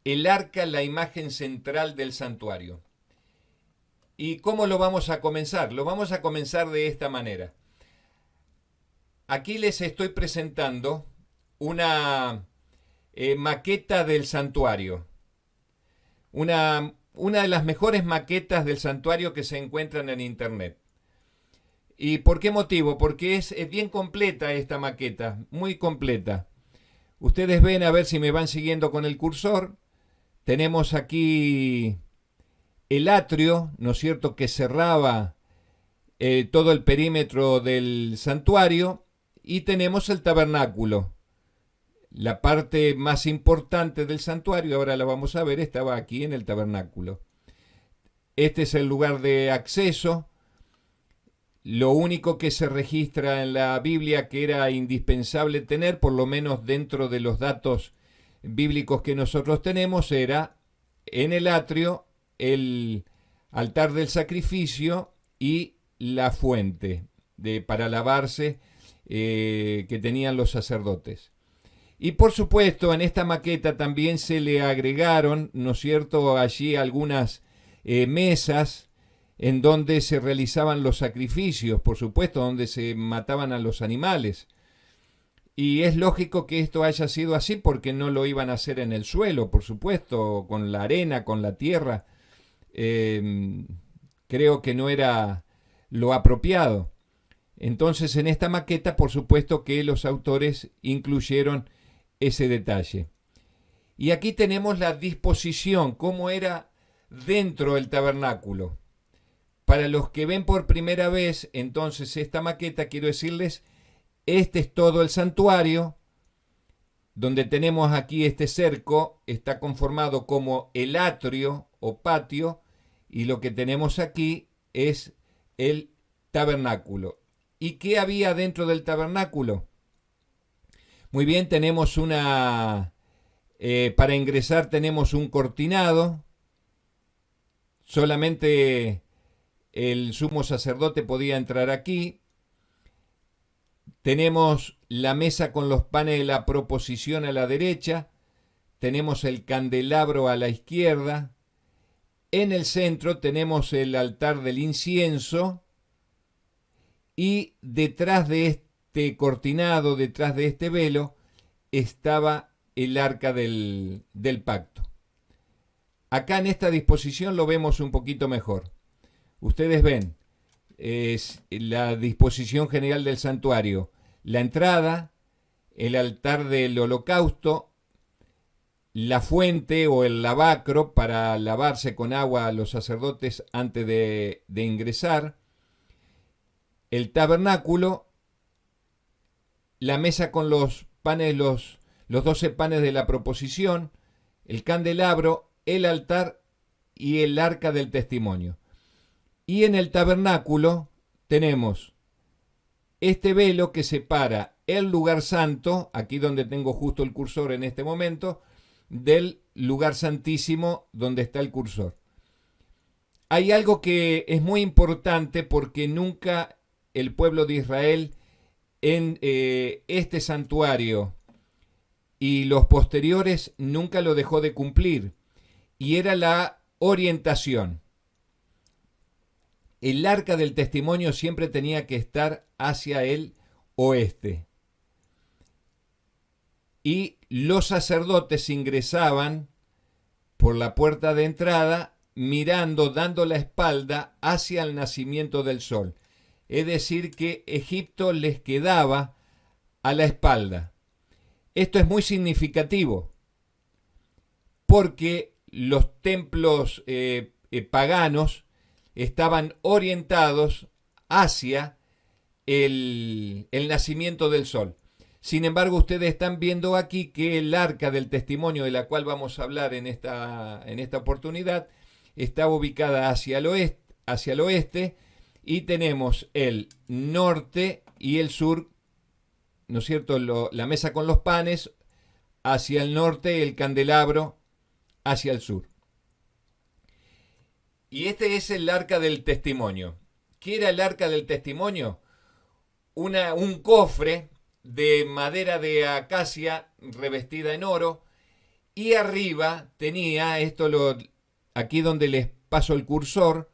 el arca, la imagen central del santuario. ¿Y cómo lo vamos a comenzar? Lo vamos a comenzar de esta manera. Aquí les estoy presentando una maqueta del santuario. Una de las mejores maquetas del santuario que se encuentran en internet. ¿Y por qué motivo? Porque es bien completa esta maqueta, muy completa. Ustedes ven, a ver si me van siguiendo con el cursor. Tenemos aquí el atrio, ¿no es cierto?, que cerraba todo el perímetro del santuario, y tenemos el tabernáculo. La parte más importante del santuario, ahora la vamos a ver, estaba aquí en el tabernáculo. Este es el lugar de acceso. Lo único que se registra en la Biblia que era indispensable tener, por lo menos dentro de los datos bíblicos que nosotros tenemos, era en el atrio el altar del sacrificio y la fuente para lavarse que tenían los sacerdotes. Y por supuesto, en esta maqueta también se le agregaron, ¿no es cierto?, allí algunas mesas en donde se realizaban los sacrificios, por supuesto, donde se mataban a los animales. Y es lógico que esto haya sido así porque no lo iban a hacer en el suelo, por supuesto, con la arena, con la tierra. Creo que no era lo apropiado. Entonces, en esta maqueta, por supuesto que los autores incluyeron ese detalle. Y aquí tenemos la disposición, cómo era dentro del tabernáculo. Para los que ven por primera vez, entonces, esta maqueta, quiero decirles, este es todo el santuario, donde tenemos aquí este cerco, está conformado como el atrio o patio, y lo que tenemos aquí es el tabernáculo. ¿Y qué había dentro del tabernáculo? Muy bien, tenemos para ingresar tenemos un cortinado, solamente el sumo sacerdote podía entrar aquí. Tenemos la mesa con los panes de la proposición a la derecha, tenemos el candelabro a la izquierda, en el centro tenemos el altar del incienso, y detrás de este cortinado, detrás de este velo, estaba el arca del pacto. Acá en esta disposición lo vemos un poquito mejor. Ustedes ven, es la disposición general del santuario. La entrada, el altar del holocausto, la fuente o el lavacro para lavarse con agua a los sacerdotes antes de ingresar, el tabernáculo, la mesa con los panes, los 12 panes de la proposición, el candelabro, el altar y el arca del testimonio. Y en el tabernáculo tenemos este velo que separa el lugar santo, aquí donde tengo justo el cursor en este momento, del lugar santísimo donde está el cursor. Hay algo que es muy importante porque nunca el pueblo de Israel en este santuario y los posteriores nunca lo dejó de cumplir, y era la orientación. El arca del testimonio siempre tenía que estar hacia el oeste. Y los sacerdotes ingresaban por la puerta de entrada mirando, dando la espalda hacia el nacimiento del sol. Es decir, que Egipto les quedaba a la espalda. Esto es muy significativo porque los templos paganos estaban orientados hacia el nacimiento del sol. Sin embargo, ustedes están viendo aquí que el arca del testimonio, de la cual vamos a hablar en esta oportunidad, está ubicada hacia el oeste, y tenemos el norte y el sur, ¿no es cierto?, la mesa con los panes hacia el norte, el candelabro hacia el sur. Y este es el arca del testimonio. ¿Qué era el arca del testimonio? Un cofre de madera de acacia revestida en oro, y arriba tenía, aquí donde les paso el cursor,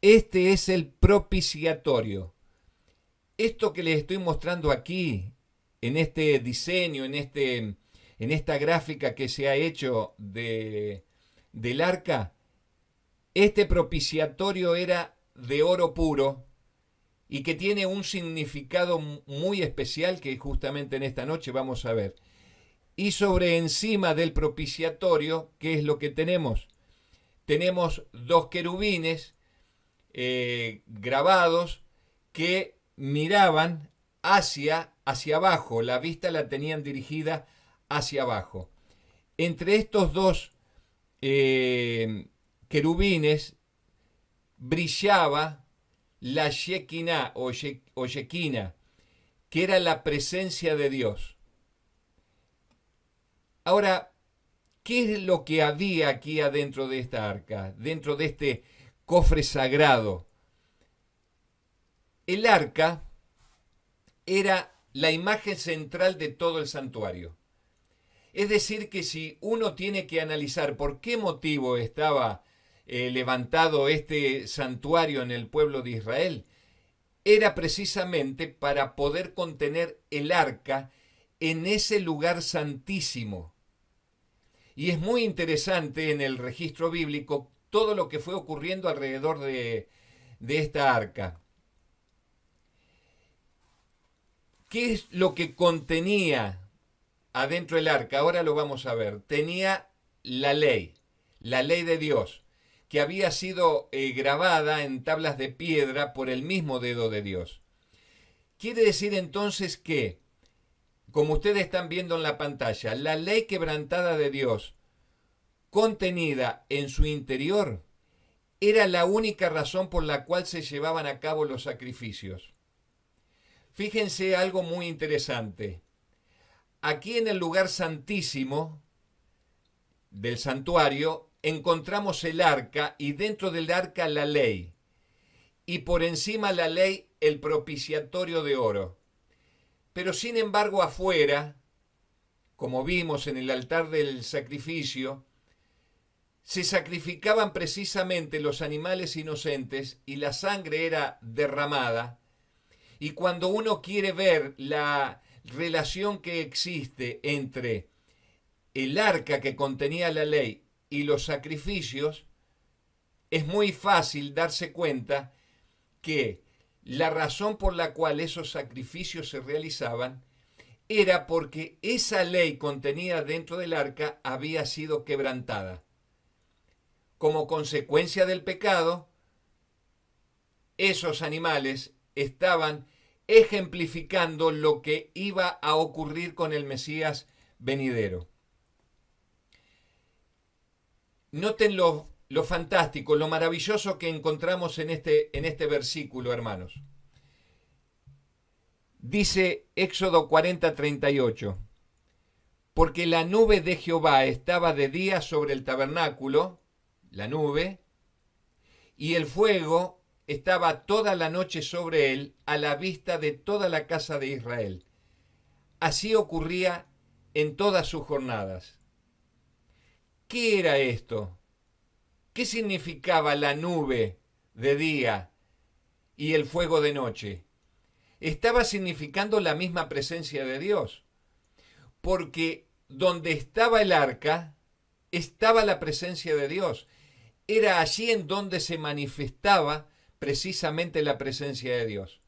este es el propiciatorio. Esto que les estoy mostrando aquí, en este diseño, en esta gráfica que se ha hecho del arca, este propiciatorio era de oro puro y que tiene un significado muy especial que justamente en esta noche vamos a ver. Y sobre encima del propiciatorio, ¿qué es lo que tenemos? Tenemos dos querubines grabados que miraban hacia abajo, la vista la tenían dirigida hacia abajo. Entre estos dos querubines brillaba la Shekinah o Shekinah, que era la presencia de Dios. Ahora, ¿qué es lo que había aquí adentro de esta arca, dentro de este cofre sagrado? El arca era la imagen central de todo el santuario. Es decir, que si uno tiene que analizar por qué motivo estaba levantado este santuario en el pueblo de Israel, era precisamente para poder contener el arca en ese lugar santísimo. Y es muy interesante en el registro bíblico todo lo que fue ocurriendo alrededor de esta arca. ¿Qué es lo que contenía adentro del arca? Ahora lo vamos a ver. Tenía la ley de Dios, que había sido grabada en tablas de piedra por el mismo dedo de Dios. Quiere decir entonces que, como ustedes están viendo en la pantalla, la ley quebrantada de Dios, contenida en su interior, era la única razón por la cual se llevaban a cabo los sacrificios. Fíjense algo muy interesante. Aquí en el lugar santísimo del santuario encontramos el arca y dentro del arca la ley. Y por encima la ley el propiciatorio de oro. Pero sin embargo afuera, como vimos en el altar del sacrificio, se sacrificaban precisamente los animales inocentes y la sangre era derramada. Y cuando uno quiere ver la relación que existe entre el arca que contenía la ley y los sacrificios, es muy fácil darse cuenta que la razón por la cual esos sacrificios se realizaban era porque esa ley contenida dentro del arca había sido quebrantada. Como consecuencia del pecado, esos animales estaban ejemplificando lo que iba a ocurrir con el Mesías venidero. Noten lo fantástico, lo maravilloso que encontramos en este versículo, hermanos. Dice Éxodo 40:38, porque la nube de Jehová estaba de día sobre el tabernáculo, la nube, y el fuego estaba toda la noche sobre él a la vista de toda la casa de Israel. Así ocurría en todas sus jornadas. ¿Qué era esto? ¿Qué significaba la nube de día y el fuego de noche? Estaba significando la misma presencia de Dios, porque donde estaba el arca estaba la presencia de Dios. Era allí en donde se manifestaba precisamente la presencia de Dios.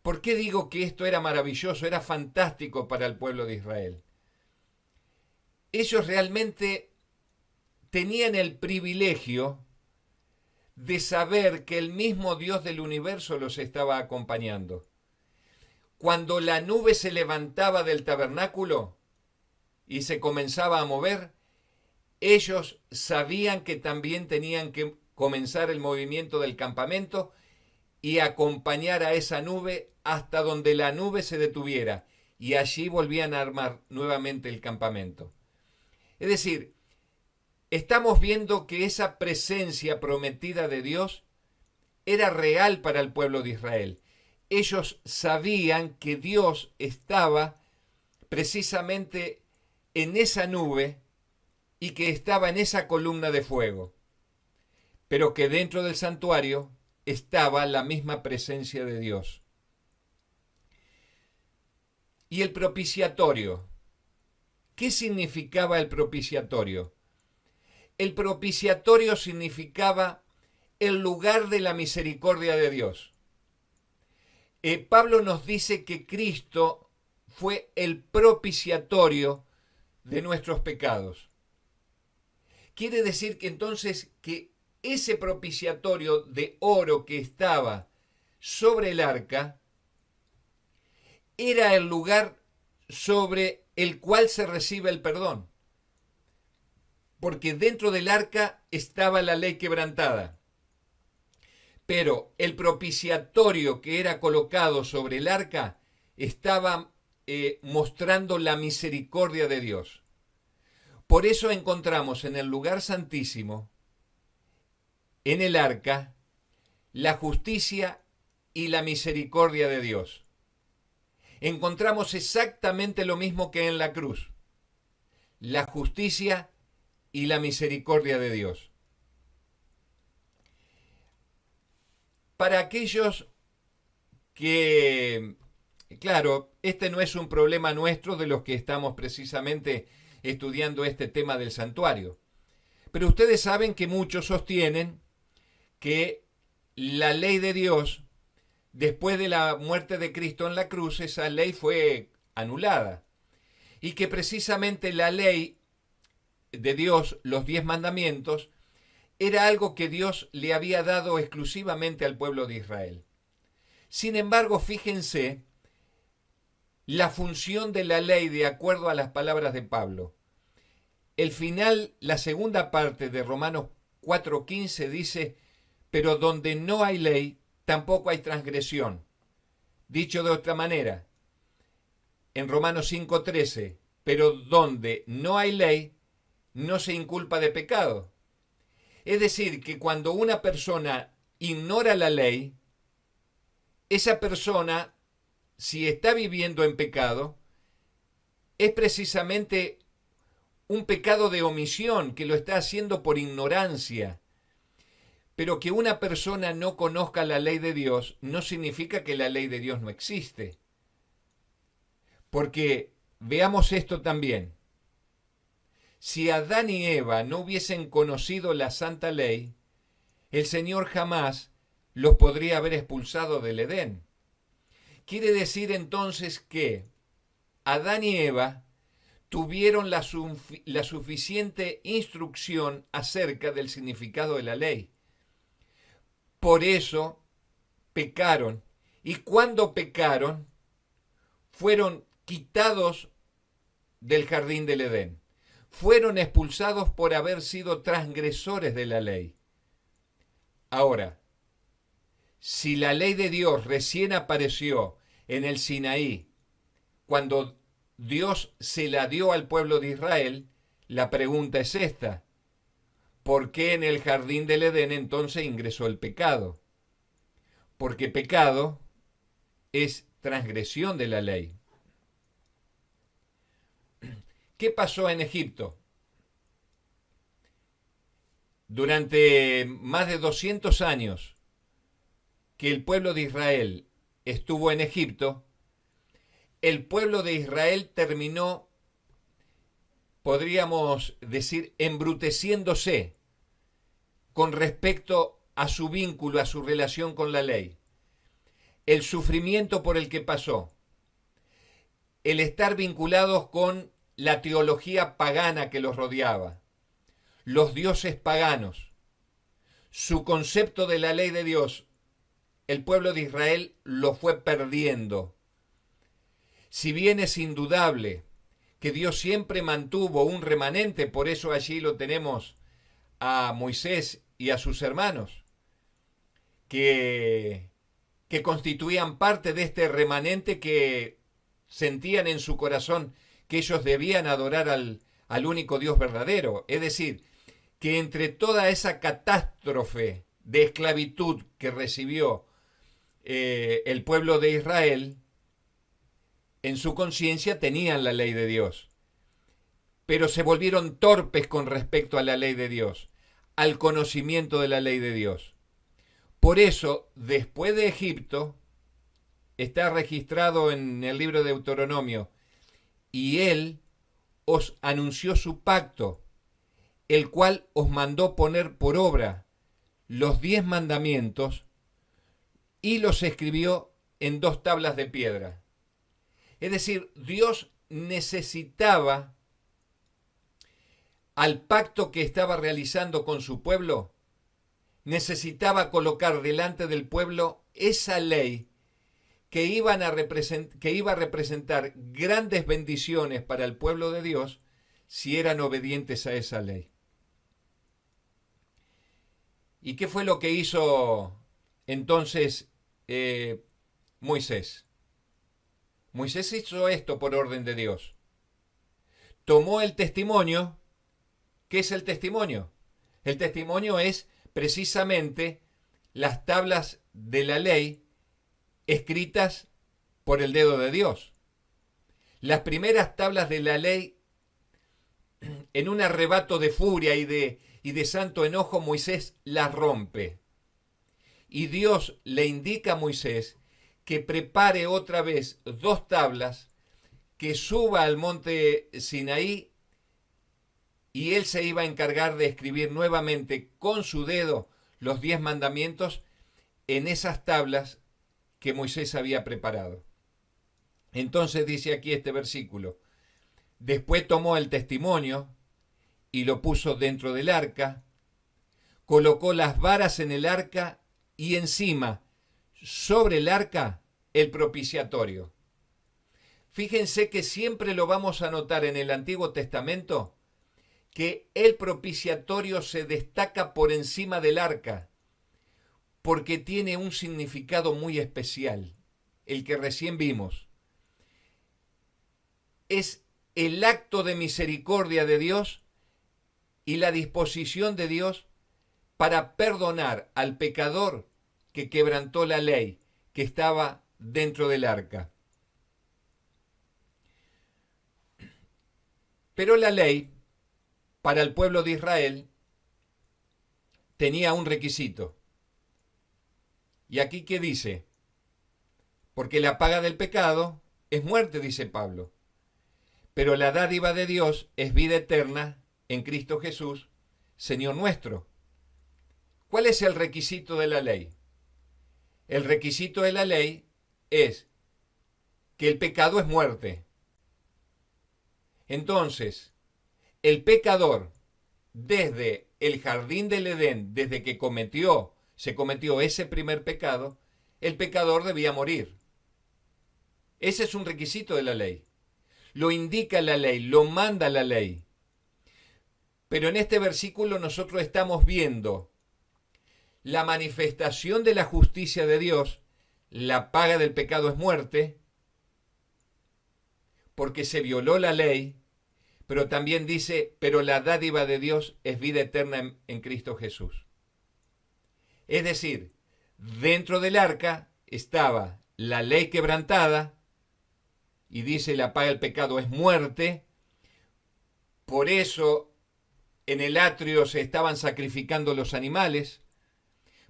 ¿Por qué digo que esto era maravilloso, era fantástico para el pueblo de Israel? Ellos realmente tenían el privilegio de saber que el mismo Dios del universo los estaba acompañando. Cuando la nube se levantaba del tabernáculo y se comenzaba a mover, ellos sabían que también tenían que comenzar el movimiento del campamento y acompañar a esa nube hasta donde la nube se detuviera, y allí volvían a armar nuevamente el campamento. Es decir, estamos viendo que esa presencia prometida de Dios era real para el pueblo de Israel. Ellos sabían que Dios estaba precisamente en esa nube y que estaba en esa columna de fuego, pero que dentro del santuario estaba la misma presencia de Dios. Y el propiciatorio. ¿Qué significaba el propiciatorio? El propiciatorio significaba el lugar de la misericordia de Dios. Pablo nos dice que Cristo fue el propiciatorio de nuestros pecados. Quiere decir que entonces que ese propiciatorio de oro que estaba sobre el arca era el lugar sobre el cual se recibe el perdón. Porque dentro del arca estaba la ley quebrantada. Pero el propiciatorio que era colocado sobre el arca estaba mostrando la misericordia de Dios. Por eso encontramos en el lugar santísimo, en el arca, la justicia y la misericordia de Dios. Encontramos exactamente lo mismo que en la cruz, la justicia y la misericordia de Dios. Para aquellos que, claro, este no es un problema nuestro de los que estamos precisamente estudiando este tema del santuario, pero ustedes saben que muchos sostienen que la ley de Dios, después de la muerte de Cristo en la cruz, esa ley fue anulada, y que precisamente la ley de Dios, los 10 mandamientos, era algo que Dios le había dado exclusivamente al pueblo de Israel. Sin embargo, fíjense la función de la ley de acuerdo a las palabras de Pablo. El final, la segunda parte de Romanos 4:15 dice: pero donde no hay ley, tampoco hay transgresión. Dicho de otra manera, en Romanos 5:13, pero donde no hay ley, no se inculpa de pecado. Es decir, que cuando una persona ignora la ley, esa persona, si está viviendo en pecado, es precisamente un pecado de omisión, que lo está haciendo por ignorancia. Pero que una persona no conozca la ley de Dios no significa que la ley de Dios no existe. Porque veamos esto también. Si Adán y Eva no hubiesen conocido la santa ley, el Señor jamás los podría haber expulsado del Edén. Quiere decir entonces que Adán y Eva tuvieron la suficiente instrucción acerca del significado de la ley. Por eso pecaron, y cuando pecaron, fueron quitados del jardín del Edén. Fueron expulsados por haber sido transgresores de la ley. Ahora, si la ley de Dios recién apareció en el Sinaí, cuando Dios se la dio al pueblo de Israel, la pregunta es esta: ¿por qué en el jardín del Edén entonces ingresó el pecado? Porque pecado es transgresión de la ley. ¿Qué pasó en Egipto? Durante más de 200 años que el pueblo de Israel estuvo en Egipto, el pueblo de Israel terminó, podríamos decir, embruteciéndose con respecto a su vínculo, a su relación con la ley. El sufrimiento por el que pasó, el estar vinculados con la teología pagana que los rodeaba, los dioses paganos, su concepto de la ley de Dios, el pueblo de Israel lo fue perdiendo. Si bien es indudable que Dios siempre mantuvo un remanente, por eso allí lo tenemos a Moisés y a sus hermanos, que constituían parte de este remanente, que sentían en su corazón que ellos debían adorar al único Dios verdadero. Es decir, que entre toda esa catástrofe de esclavitud que recibió el pueblo de Israel, en su conciencia tenían la ley de Dios. pero se volvieron torpes con respecto a la ley de Dios, al conocimiento de la ley de Dios. Por eso, después de Egipto, está registrado en el libro de Deuteronomio, y él os anunció su pacto, el cual os mandó poner por obra los 10 mandamientos y los escribió en 2 tablas de piedra. Es decir, Dios necesitaba al pacto que estaba realizando con su pueblo, necesitaba colocar delante del pueblo esa ley que iba a representar grandes bendiciones para el pueblo de Dios si eran obedientes a esa ley. ¿Y qué fue lo que hizo entonces Moisés? Moisés hizo esto por orden de Dios. Tomó el testimonio. ¿Qué es el testimonio? El testimonio es precisamente las tablas de la ley escritas por el dedo de Dios. Las primeras tablas de la ley, en un arrebato de furia y de santo enojo, Moisés las rompe. Y Dios le indica a Moisés que prepare otra vez 2 tablas, que suba al monte Sinaí, y él se iba a encargar de escribir nuevamente con su dedo los 10 mandamientos en esas tablas que Moisés había preparado. Entonces dice aquí este versículo: después tomó el testimonio y lo puso dentro del arca, colocó las varas en el arca y encima, sobre el arca, el propiciatorio. Fíjense que siempre lo vamos a notar en el Antiguo Testamento, que el propiciatorio se destaca por encima del arca, porque tiene un significado muy especial, el que recién vimos. Es el acto de misericordia de Dios y la disposición de Dios para perdonar al pecador que quebrantó la ley que estaba dentro del arca. Pero la ley, para el pueblo de Israel, tenía un requisito. ¿Y aquí qué dice? Porque la paga del pecado es muerte, dice Pablo. Pero la dádiva de Dios es vida eterna en Cristo Jesús, Señor nuestro. ¿Cuál es el requisito de la ley? El requisito de la ley es que el pecado es muerte. Entonces, el pecador, desde el jardín del Edén, desde que se cometió ese primer pecado, el pecador debía morir. Ese es un requisito de la ley. Lo indica la ley, lo manda la ley. Pero en este versículo nosotros estamos viendo la manifestación de la justicia de Dios. La paga del pecado es muerte, porque se violó la ley, pero también dice, pero la dádiva de Dios es vida eterna en Cristo Jesús. Es decir, dentro del arca estaba la ley quebrantada, y dice la paga del pecado es muerte. Por eso en el atrio se estaban sacrificando los animales,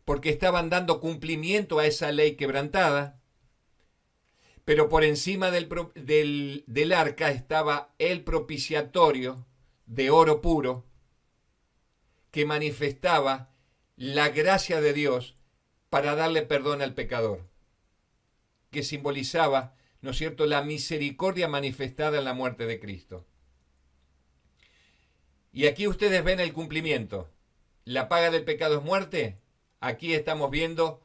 porque estaban dando cumplimiento a esa ley quebrantada. Pero por encima del arca estaba el propiciatorio de oro puro, que manifestaba la gracia de Dios para darle perdón al pecador, que simbolizaba, ¿no es cierto?, la misericordia manifestada en la muerte de Cristo. Y aquí ustedes ven el cumplimiento. La paga del pecado es muerte. Aquí estamos viendo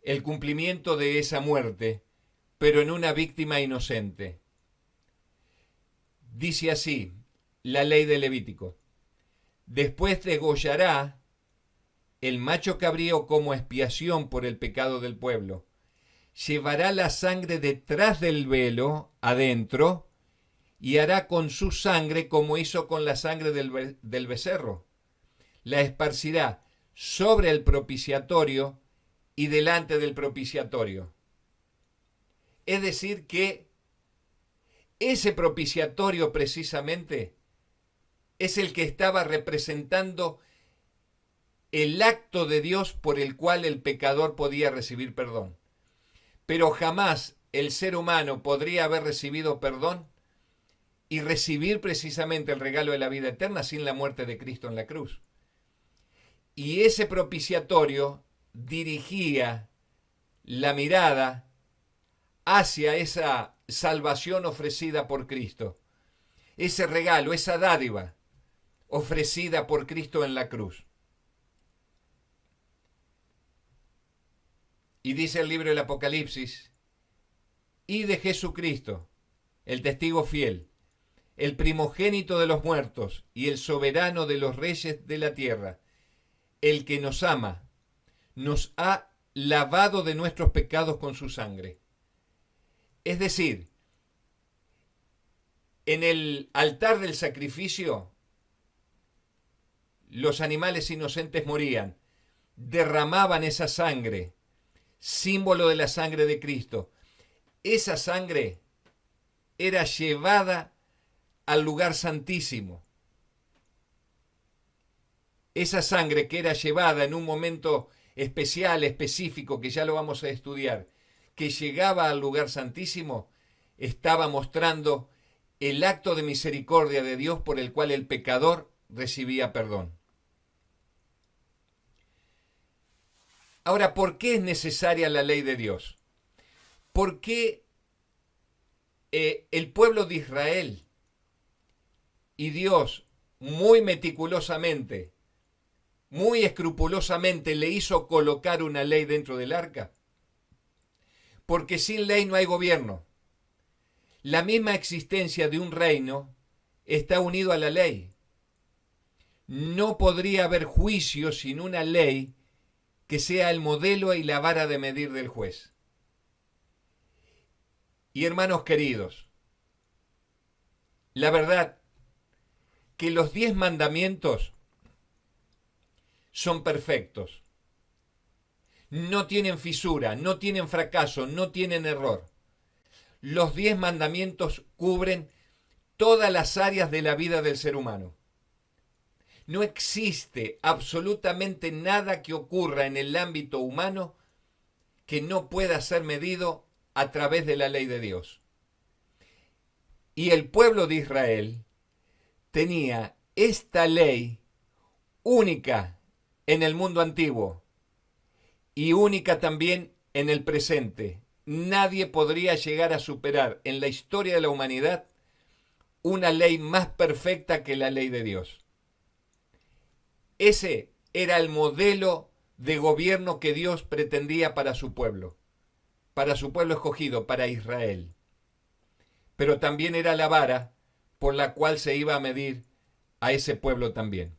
el cumplimiento de esa muerte, pero en una víctima inocente. Dice así la ley de Levítico: después degollará el macho cabrío como expiación por el pecado del pueblo. Llevará la sangre detrás del velo, adentro, y hará con su sangre como hizo con la sangre del becerro. La esparcirá sobre el propiciatorio y delante del propiciatorio. Es decir que ese propiciatorio precisamente es el que estaba representando el acto de Dios por el cual el pecador podía recibir perdón. Pero jamás el ser humano podría haber recibido perdón y recibir precisamente el regalo de la vida eterna sin la muerte de Cristo en la cruz. Y ese propiciatorio dirigía la mirada hacia esa salvación ofrecida por Cristo, ese regalo, esa dádiva ofrecida por Cristo en la cruz. Y dice el libro del Apocalipsis, y de Jesucristo, el testigo fiel, el primogénito de los muertos y el soberano de los reyes de la tierra, el que nos ama, nos ha lavado de nuestros pecados con su sangre. Es decir, en el altar del sacrificio, los animales inocentes morían, derramaban esa sangre, símbolo de la sangre de Cristo. Esa sangre era llevada al lugar santísimo. Esa sangre que era llevada en un momento especial, específico, que ya lo vamos a estudiar, que llegaba al lugar santísimo, estaba mostrando el acto de misericordia de Dios por el cual el pecador recibía perdón. Ahora, ¿por qué es necesaria la ley de Dios? ¿Por qué el pueblo de Israel y Dios muy meticulosamente, muy escrupulosamente le hizo colocar una ley dentro del arca? Porque sin ley no hay gobierno. La misma existencia de un reino está unido a la ley. No podría haber juicio sin una ley que sea el modelo y la vara de medir del juez. Y hermanos queridos, la verdad que los 10 mandamientos son perfectos. No tienen fisura, no tienen fracaso, no tienen error. Los 10 mandamientos cubren todas las áreas de la vida del ser humano. No existe absolutamente nada que ocurra en el ámbito humano que no pueda ser medido a través de la ley de Dios. Y el pueblo de Israel tenía esta ley única en el mundo antiguo y única también en el presente. Nadie podría llegar a superar en la historia de la humanidad una ley más perfecta que la ley de Dios. Ese era el modelo de gobierno que Dios pretendía para su pueblo escogido, para Israel. Pero también era la vara por la cual se iba a medir a ese pueblo también.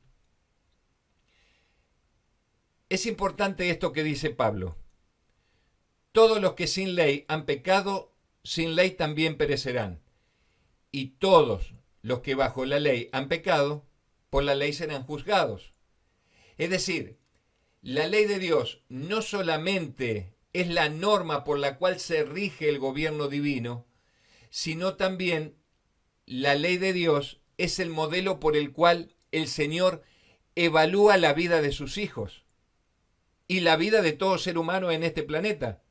Es importante esto que dice Pablo. Todos los que sin ley han pecado, sin ley también perecerán. Y todos los que bajo la ley han pecado, por la ley serán juzgados. Es decir, la ley de Dios no solamente es la norma por la cual se rige el gobierno divino, sino también la ley de Dios es el modelo por el cual el Señor evalúa la vida de sus hijos y la vida de todo ser humano en este planeta.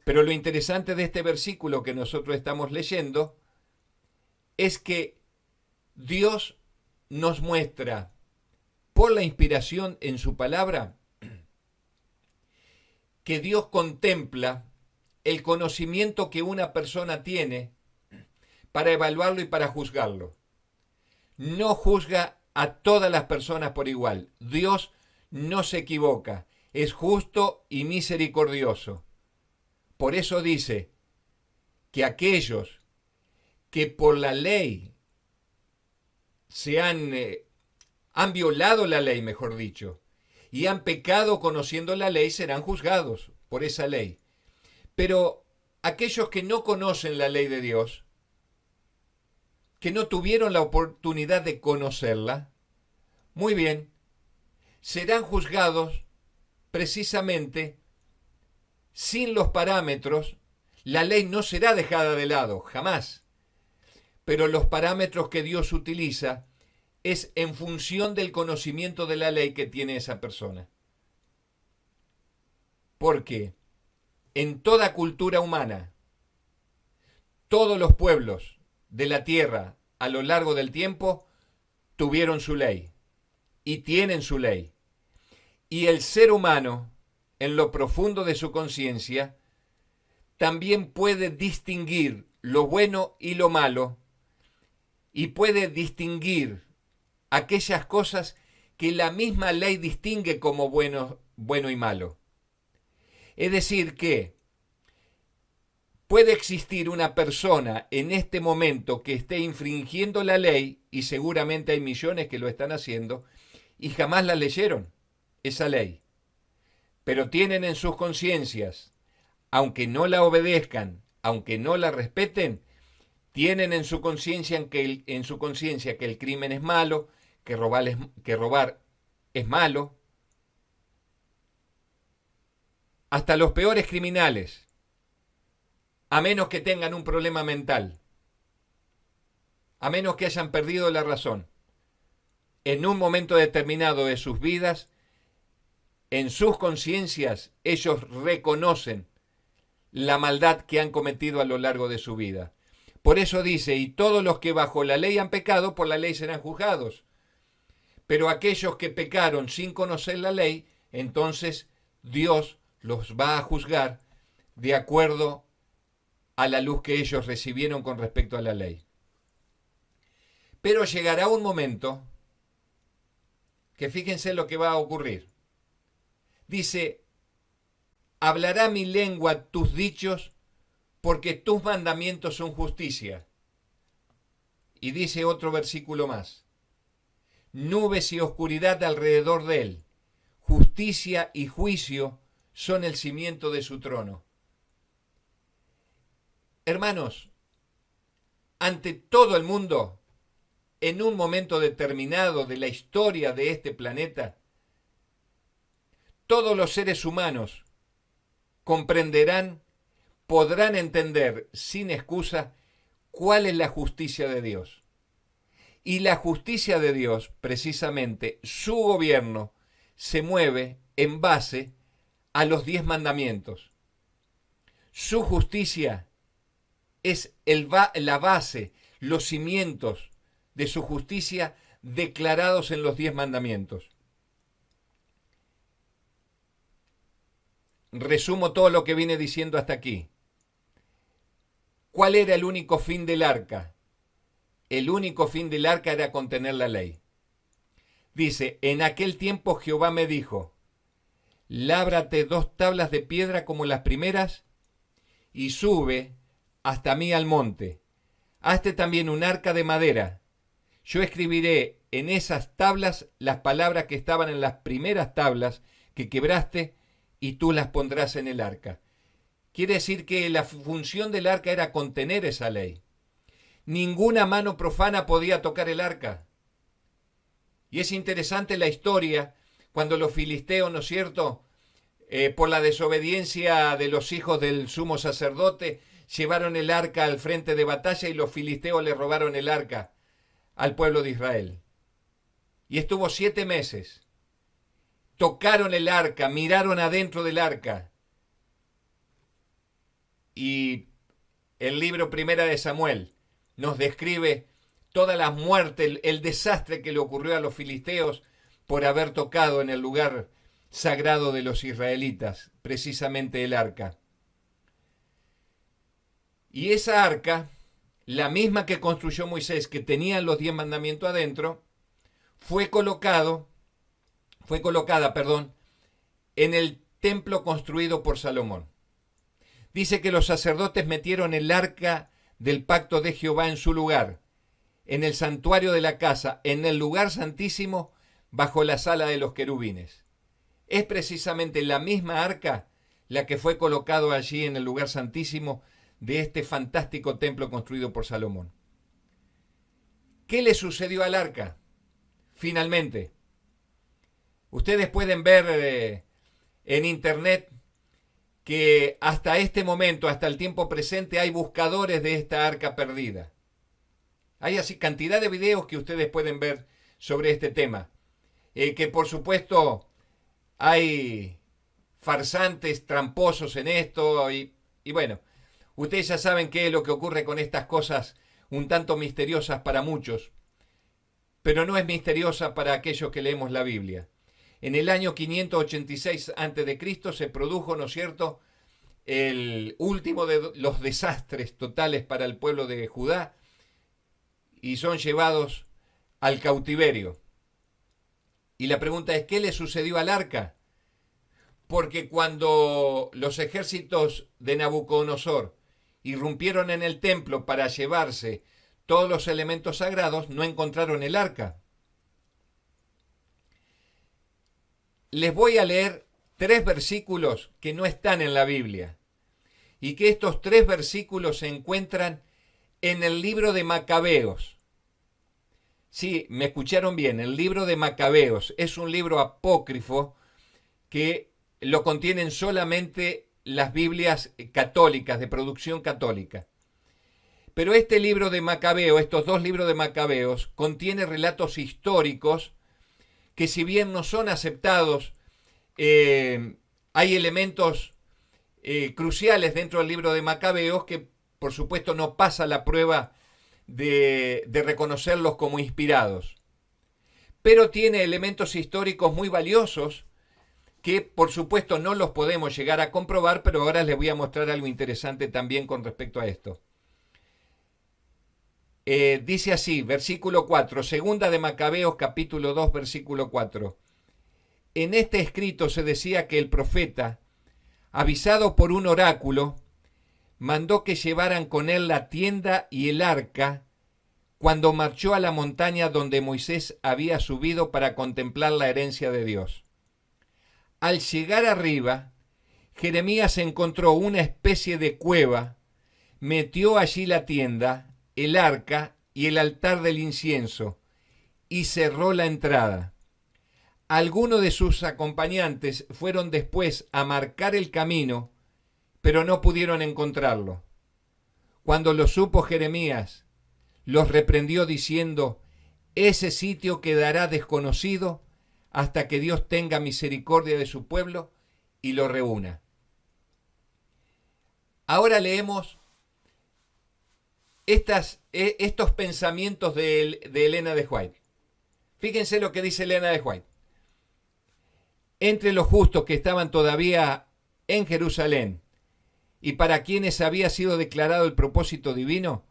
Pero lo interesante de este versículo que nosotros estamos leyendo es que Dios nos muestra por la inspiración en su palabra que Dios contempla el conocimiento que una persona tiene para evaluarlo y para juzgarlo. No juzga a todas las personas por igual. Dios no se equivoca, es justo y misericordioso. Por eso dice que aquellos que por la ley han violado la ley, mejor dicho, y han pecado conociendo la ley, serán juzgados por esa ley. Pero aquellos que no conocen la ley de Dios, que no tuvieron la oportunidad de conocerla, muy bien, serán juzgados precisamente sin los parámetros. La ley no será dejada de lado, jamás. Pero los parámetros que Dios utiliza es en función del conocimiento de la ley que tiene esa persona. Porque en toda cultura humana, todos los pueblos de la tierra a lo largo del tiempo tuvieron su ley y tienen su ley. Y el ser humano, en lo profundo de su conciencia, también puede distinguir lo bueno y lo malo y puede distinguir aquellas cosas que la misma ley distingue como bueno y malo. Es decir, que puede existir una persona en este momento que esté infringiendo la ley, y seguramente hay millones que lo están haciendo, y jamás la leyeron, esa ley. Pero tienen en sus conciencias, aunque no la obedezcan, aunque no la respeten, tienen en su conciencia que el crimen es malo, que robar es malo. Hasta los peores criminales, a menos que tengan un problema mental, a menos que hayan perdido la razón, en un momento determinado de sus vidas, en sus conciencias, ellos reconocen la maldad que han cometido a lo largo de su vida. Por eso dice, y todos los que bajo la ley han pecado, por la ley serán juzgados. Pero aquellos que pecaron sin conocer la ley, entonces Dios los va a juzgar de acuerdo a la luz que ellos recibieron con respecto a la ley. Pero llegará un momento que fíjense lo que va a ocurrir. Dice, hablará mi lengua tus dichos, porque tus mandamientos son justicia. Y dice otro versículo más, nubes y oscuridad alrededor de él, justicia y juicio son el cimiento de su trono. Hermanos, ante todo el mundo, en un momento determinado de la historia de este planeta, todos los seres humanos comprenderán, podrán entender sin excusa cuál es la justicia de Dios. Y la justicia de Dios, precisamente, su gobierno se mueve en base a los 10 mandamientos. Su justicia es la base, los cimientos de su justicia declarados en los 10 mandamientos. Resumo todo lo que vine diciendo hasta aquí. ¿Cuál era el único fin del arca? El único fin del arca era contener la ley. Dice, en aquel tiempo Jehová me dijo, lábrate 2 tablas de piedra como las primeras y sube hasta mí al monte. Hazte también un arca de madera. Yo escribiré en esas tablas las palabras que estaban en las primeras tablas que quebraste y tú las pondrás en el arca. Quiere decir que la función del arca era contener esa ley. Ninguna mano profana podía tocar el arca. Y es interesante la historia cuando los filisteos, ¿no es cierto?, por la desobediencia de los hijos del sumo sacerdote, llevaron el arca al frente de batalla y los filisteos le robaron el arca al pueblo de Israel. Y estuvo 7 meses. Tocaron el arca, miraron adentro del arca. Y el libro Primera de Samuel nos describe toda la muerte, el desastre que le ocurrió a los filisteos por haber tocado en el lugar sagrado de los israelitas, precisamente el arca. Y esa arca, la misma que construyó Moisés, que tenía los 10 mandamientos adentro, fue colocada, en el templo construido por Salomón. Dice que los sacerdotes metieron el arca del pacto de Jehová en su lugar, en el santuario de la casa, en el lugar santísimo, bajo la sala de los querubines. Es precisamente la misma arca la que fue colocado allí en el lugar santísimo de este fantástico templo construido por Salomón. ¿Qué le sucedió al arca? Finalmente, ustedes pueden ver en internet que hasta este momento, hasta el tiempo presente, hay buscadores de esta arca perdida. Hay así cantidad de videos que ustedes pueden ver sobre este tema. Que por supuesto hay farsantes, tramposos en esto y bueno, ustedes ya saben qué es lo que ocurre con estas cosas un tanto misteriosas para muchos, pero no es misteriosa para aquellos que leemos la Biblia. En el año 586 a.C. se produjo, ¿no es cierto?, el último de los desastres totales para el pueblo de Judá y son llevados al cautiverio. Y la pregunta es, ¿qué le sucedió al arca? Porque cuando los ejércitos de Nabucodonosor irrumpieron en el templo para llevarse todos los elementos sagrados, no encontraron el arca. Les voy a leer 3 versículos que no están en la Biblia y que estos 3 versículos se encuentran en el libro de Macabeos. Sí, me escucharon bien, el libro de Macabeos es un libro apócrifo que lo contienen solamente las Biblias católicas, de producción católica. Pero este libro de Macabeo, estos 2 libros de Macabeos, contiene relatos históricos que si bien no son aceptados, hay elementos cruciales dentro del libro de Macabeos que por supuesto no pasa la prueba de reconocerlos como inspirados. Pero tiene elementos históricos muy valiosos que por supuesto no los podemos llegar a comprobar, pero ahora les voy a mostrar algo interesante también con respecto a esto. Dice así, versículo 4, segunda de Macabeos, capítulo 2, versículo 4. En este escrito se decía que el profeta, avisado por un oráculo, mandó que llevaran con él la tienda y el arca cuando marchó a la montaña donde Moisés había subido para contemplar la herencia de Dios. Al llegar arriba, Jeremías encontró una especie de cueva, metió allí la tienda, el arca y el altar del incienso, y cerró la entrada. Algunos de sus acompañantes fueron después a marcar el camino, pero no pudieron encontrarlo. Cuando lo supo Jeremías, los reprendió diciendo, ese sitio quedará desconocido hasta que Dios tenga misericordia de su pueblo y lo reúna. Ahora leemos estos pensamientos de Elena de White. Fíjense lo que dice Elena de White. Entre los justos que estaban todavía en Jerusalén y para quienes había sido declarado el propósito divino,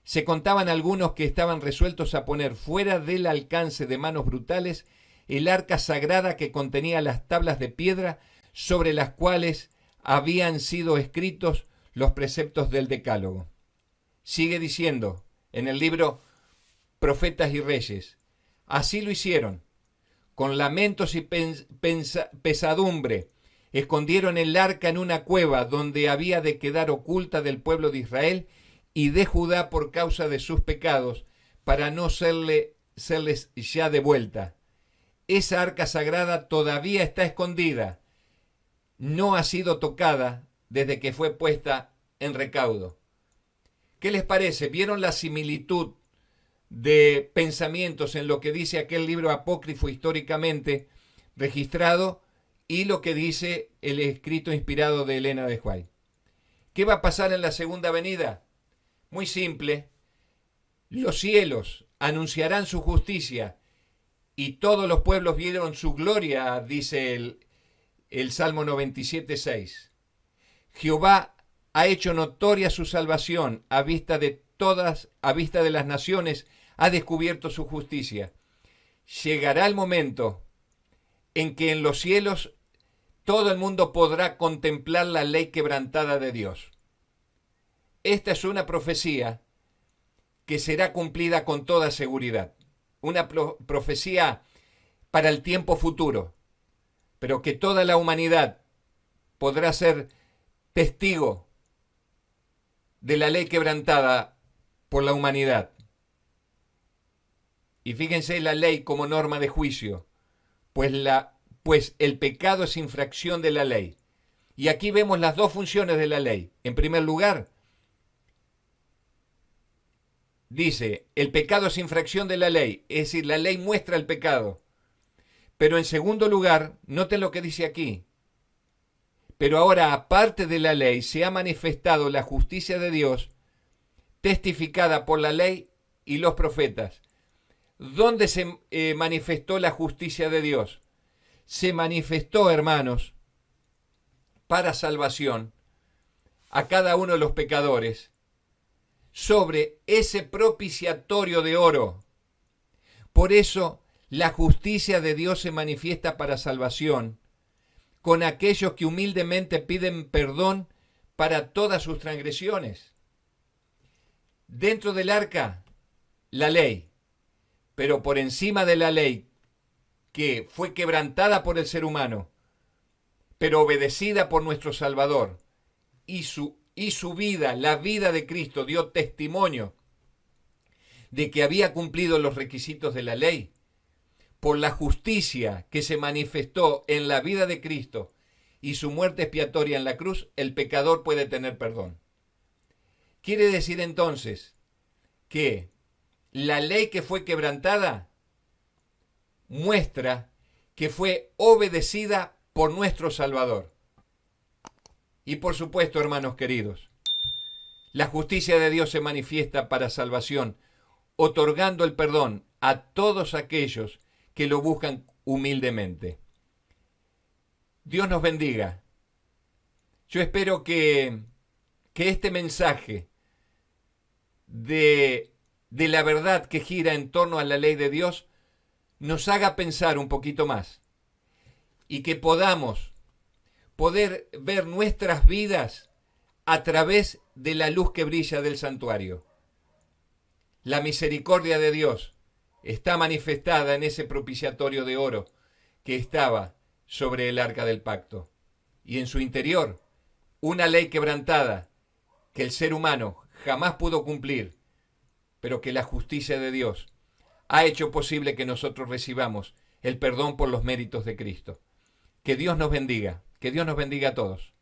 se contaban algunos que estaban resueltos a poner fuera del alcance de manos brutales el arca sagrada que contenía las tablas de piedra sobre las cuales habían sido escritos los preceptos del Decálogo. Sigue diciendo en el libro Profetas y Reyes, así lo hicieron, con lamentos y pesadumbre, escondieron el arca en una cueva donde había de quedar oculta del pueblo de Israel y de Judá por causa de sus pecados, para no serles ya devuelta. Esa arca sagrada todavía está escondida, no ha sido tocada desde que fue puesta en recaudo. ¿Qué les parece? ¿Vieron la similitud de pensamientos en lo que dice aquel libro apócrifo históricamente registrado y lo que dice el escrito inspirado de Elena de White? ¿Qué va a pasar en la segunda venida? Muy simple. Los cielos anunciarán su justicia y todos los pueblos vieron su gloria, dice el Salmo 97:6. Jehová ha hecho notoria su salvación, a vista de las naciones, ha descubierto su justicia. Llegará el momento en que en los cielos todo el mundo podrá contemplar la ley quebrantada de Dios. Esta es una profecía que será cumplida con toda seguridad. Una profecía para el tiempo futuro, pero que toda la humanidad podrá ser testigo de la ley quebrantada por la humanidad. Y fíjense la ley como norma de juicio, pues el pecado es infracción de la ley. Y aquí vemos las dos funciones de la ley. En primer lugar, dice, el pecado es infracción de la ley, es decir, la ley muestra el pecado. Pero en segundo lugar, noten lo que dice aquí. Pero ahora, aparte de la ley, se ha manifestado la justicia de Dios, testificada por la ley y los profetas. ¿Dónde se manifestó la justicia de Dios? Se manifestó, hermanos, para salvación a cada uno de los pecadores sobre ese propiciatorio de oro. Por eso, la justicia de Dios se manifiesta para salvación con aquellos que humildemente piden perdón para todas sus transgresiones. Dentro del arca, la ley, pero por encima de la ley, que fue quebrantada por el ser humano, pero obedecida por nuestro Salvador, y su vida, la vida de Cristo, dio testimonio de que había cumplido los requisitos de la ley. Por la justicia que se manifestó en la vida de Cristo y su muerte expiatoria en la cruz, el pecador puede tener perdón. Quiere decir entonces que la ley que fue quebrantada muestra que fue obedecida por nuestro Salvador. Y por supuesto, hermanos queridos, la justicia de Dios se manifiesta para salvación, otorgando el perdón a todos aquellos que lo buscan humildemente. Dios nos bendiga. Yo espero que este mensaje de la verdad que gira en torno a la ley de Dios nos haga pensar un poquito más y que podamos poder ver nuestras vidas a través de la luz que brilla del santuario. La misericordia de Dios está manifestada en ese propiciatorio de oro que estaba sobre el arca del pacto. Y en su interior, una ley quebrantada que el ser humano jamás pudo cumplir, pero que la justicia de Dios ha hecho posible que nosotros recibamos el perdón por los méritos de Cristo. Que Dios nos bendiga a todos.